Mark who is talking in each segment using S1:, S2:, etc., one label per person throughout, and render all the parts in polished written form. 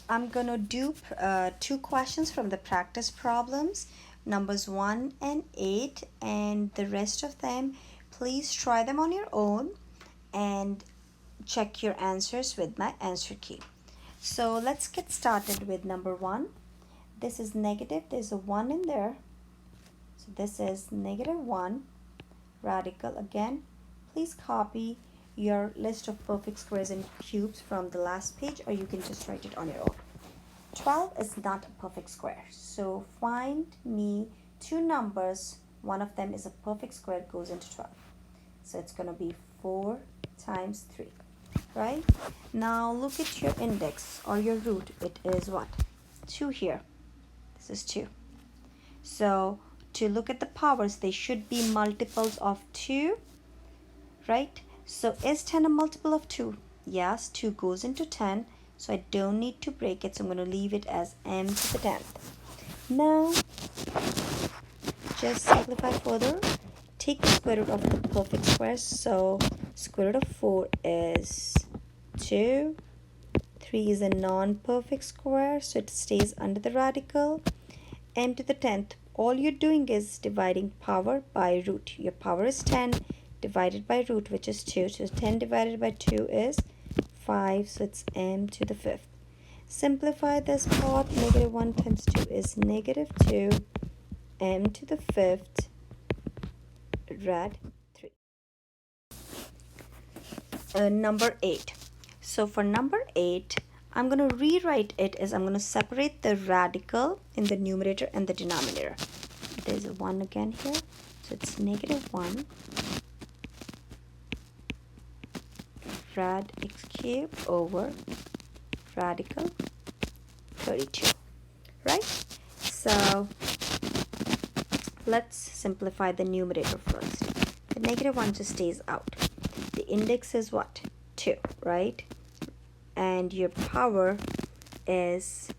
S1: I'm gonna do two questions from the practice problems, numbers 1 and 8, and the rest of them, please try them on your own and check your answers with my answer key. So let's get started with number 1. This is negative, there's a 1 in there. So this is negative 1 radical. Again, please copy your list of perfect squares and cubes from the last page, or you can just write it on your own. 12 is not a perfect square, so find me two numbers. One of them is a perfect square, goes into 12. So it's going to be 4 times 3, right? Now look at your index or your root. It is what? 2 here. This is 2. So to look at the powers, they should be multiples of 2, right? So is 10 a multiple of 2? Yes, 2 goes into 10, so I don't need to break it, so I'm going to leave it as m to the 10th. Now, just simplify further. Take the square root of the perfect squares, so square root of 4 is 2. 3 is a non-perfect square, so it stays under the radical. M to the 10th, all you're doing is dividing power by root. Your power is 10 divided by root, which is 2. So 10 divided by 2 is 5, so it's m to the 5th. Simplify this part. Negative 1 times 2 is negative 2, m to the 5th, rad 3. Number 8. So for number 8, I'm going to rewrite it as I'm going to separate the radical in the numerator and the denominator. There's a 1 again here, so it's negative 1 rad x cubed over radical 32, right? So let's simplify the numerator first. The negative 1 just stays out. The index is what? 2, right? And your power is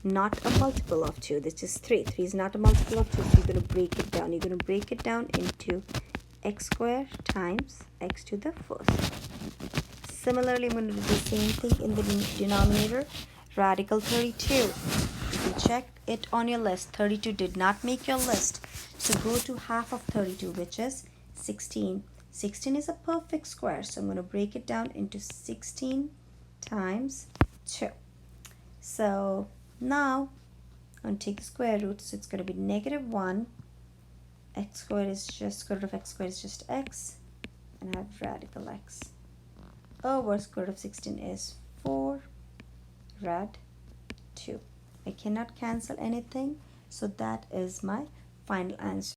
S1: not a multiple of 2. This is 3. 3 is not a multiple of 2, so you're going to break it down. You're going to break it down into x squared times x to the first. Similarly, I'm going to do the same thing in the denominator. Radical 32. You can check it on your list. 32 did not make your list. So go to half of 32, which is 16. 16 is a perfect square, so I'm going to break it down into 16 times 2. So now I'm going to take the square root, so it's going to be negative 1. X squared is just, square root of x squared is just x, and I have radical x over square root of 16 is 4 rad 2. I cannot cancel anything, so that is my final answer.